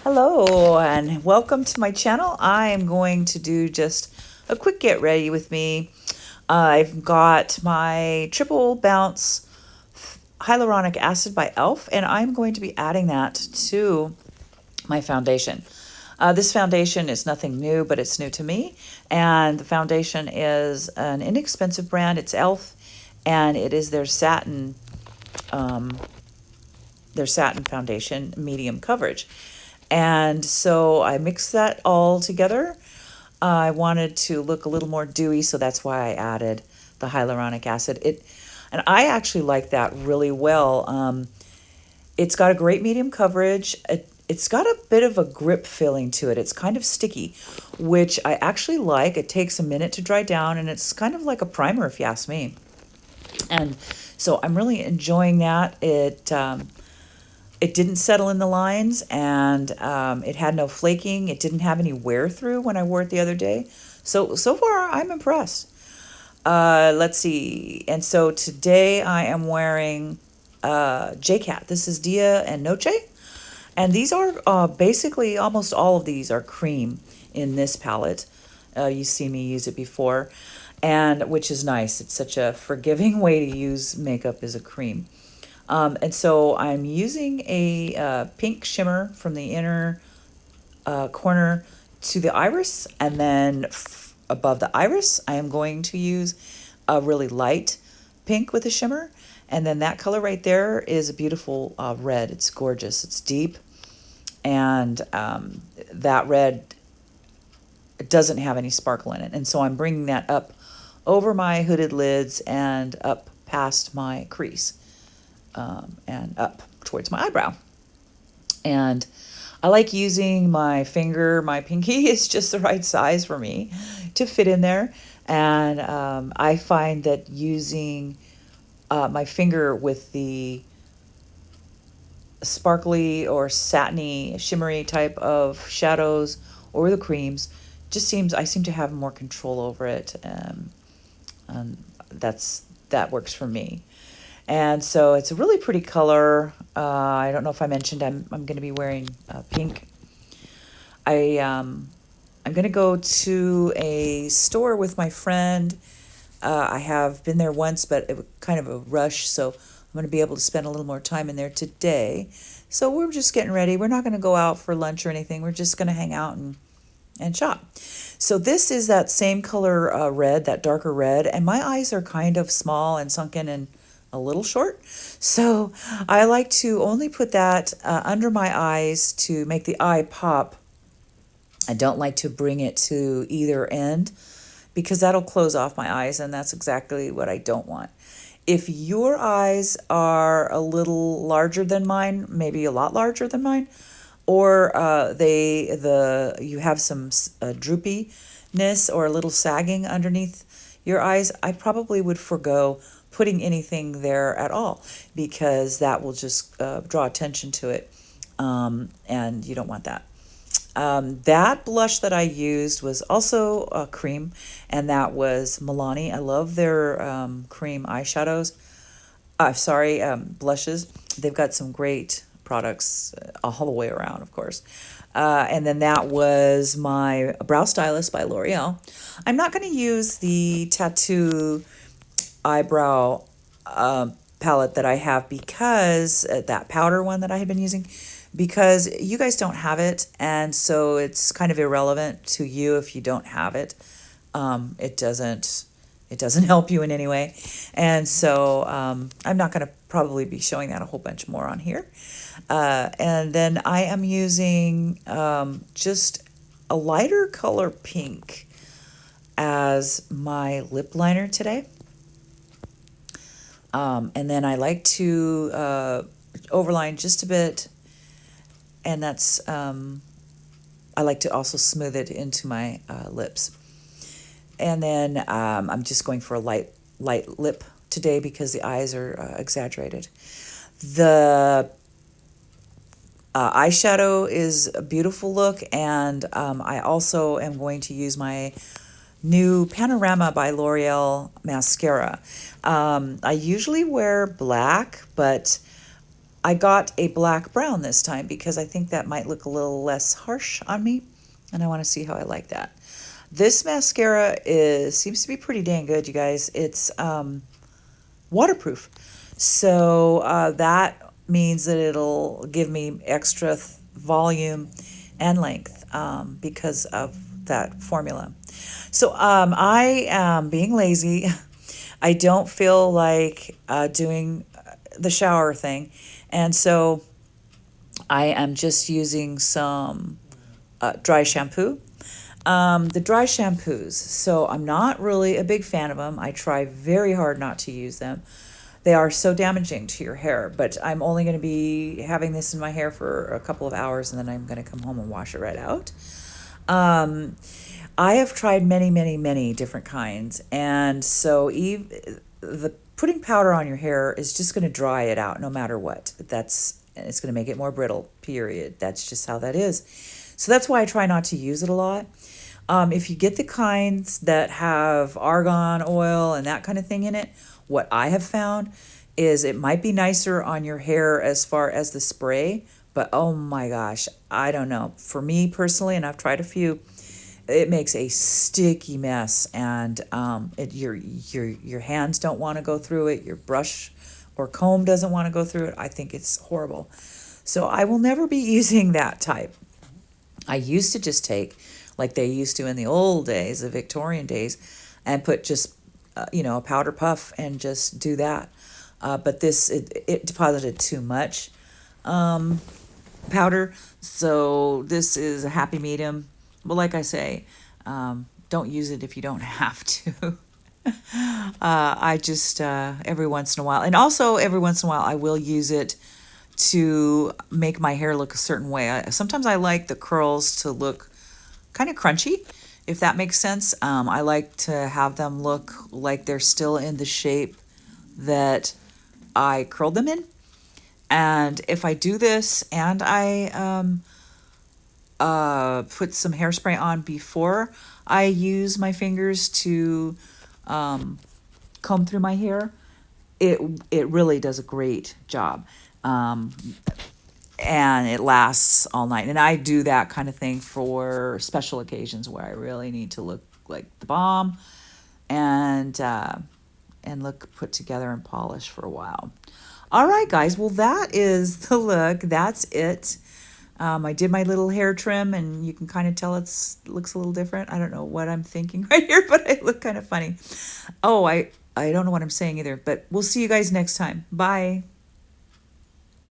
Hello and welcome to my channel. I am going to do just a quick get ready with me. I've got my triple bounce hyaluronic acid by e.l.f. and I'm going to be adding that to my foundation. This foundation is nothing new, but it's new to me. And the foundation is an inexpensive brand. It's e.l.f. and it is their satin foundation, medium coverage. And so I mixed that all together. I wanted to look a little more dewy, so that's why I added the hyaluronic acid. And I actually like that really well. It's got a great medium coverage. It's got a bit of a grip feeling to it. It's kind of sticky, which I actually like. It takes a minute to dry down, and it's kind of like a primer, if you ask me. And so I'm really enjoying that. It didn't settle in the lines, and it had no flaking. It didn't have any wear through when I wore it the other day. So far, I'm impressed. Let's see. And so today I am wearing J-Cat. This is Dia and Noche. And these are basically, almost all of these are cream in this palette. You see me use it before, and which is nice. It's such a forgiving way to use makeup as a cream. And so I'm using a pink shimmer from the inner corner to the iris, and then above the iris, I am going to use a really light pink with a shimmer, and then that color right there is a beautiful red. It's gorgeous. It's deep, and that red doesn't have any sparkle in it, and so I'm bringing that up over my hooded lids and up past my crease. And up towards my eyebrow. And I like using my finger. My pinky is just the right size for me to fit in there. And I find that using my finger with the sparkly or satiny, shimmery type of shadows or the creams I seem to have more control over it. And that works for me. And so it's a really pretty color. I don't know if I mentioned I'm going to be wearing pink. I'm going to go to a store with my friend. I have been there once, but it was kind of a rush, so I'm going to be able to spend a little more time in there today. So we're just getting ready. We're not going to go out for lunch or anything. We're just going to hang out and shop. So this is that same color red, that darker red, and my eyes are kind of small and sunken and a little short. So I like to only put that under my eyes to make the eye pop. I don't like to bring it to either end because that'll close off my eyes, and that's exactly what I don't want. If your eyes are a little larger than mine, maybe a lot larger than mine, or you have some droopiness or a little sagging underneath your eyes, I probably would forego putting anything there at all, because that will just draw attention to it, and you don't want that. That blush that I used was also a cream, and that was Milani. I love their cream eyeshadows. Blushes. They've got some great products all the way around, of course. And then that was my Brow Stylist by L'Oreal. I'm not going to use the Tattoo eyebrow palette that I have, because that powder one that I had been using, because you guys don't have it, and so it's kind of irrelevant to you if you don't have it. It doesn't help you in any way, and so I'm not going to probably be showing that a whole bunch more on here. And then I am using just a lighter color pink as my lip liner today. And then I like to overline just a bit, and that's I like to also smooth it into my lips. And then I'm just going for a light lip today because the eyes are exaggerated. The eyeshadow is a beautiful look, and I also am going to use my new Panorama by L'Oreal mascara. I usually wear black, but I got a black brown this time because I think that might look a little less harsh on me, and I want to see how I like that. This mascara seems to be pretty dang good, you guys. It's waterproof. So that means that it'll give me extra volume and length because of that formula. So I am being lazy. I don't feel like doing the shower thing. And so I am just using some dry shampoo. The dry shampoos, so I'm not really a big fan of them. I try very hard not to use them. They are so damaging to your hair, but I'm only going to be having this in my hair for a couple of hours, and then I'm going to come home and wash it right out. I have tried many, many, many different kinds, and so the putting powder on your hair is just going to dry it out no matter what. It's going to make it more brittle, period. That's just how that is. So that's why I try not to use it a lot. If you get the kinds that have argan oil and that kind of thing in it, what I have found is it might be nicer on your hair as far as the spray, but oh my gosh, I don't know. For me personally, and I've tried a few, it makes a sticky mess, and your hands don't want to go through it. Your brush or comb doesn't want to go through it. I think it's horrible. So I will never be using that type. I used to just take, like they used to in the old days, the Victorian days, and put just, a powder puff and just do that. But it deposited too much powder. So this is a happy medium. But like I say, don't use it if you don't have to. I just, every once in a while. And also every once in a while, I will use it to make my hair look a certain way. Sometimes I like the curls to look kind of crunchy, if that makes sense. I like to have them look like they're still in the shape that I curled them in. And if I do this and I put some hairspray on before I use my fingers to comb through my hair, it really does a great job. And it lasts all night. And I do that kind of thing for special occasions where I really need to look like the bomb and look put together and polished for a while. All right, guys. Well, that is the look. That's it. I did my little hair trim, and you can kind of tell looks a little different. I don't know what I'm thinking right here, but I look kind of funny. Oh, I don't know what I'm saying either, but we'll see you guys next time. Bye.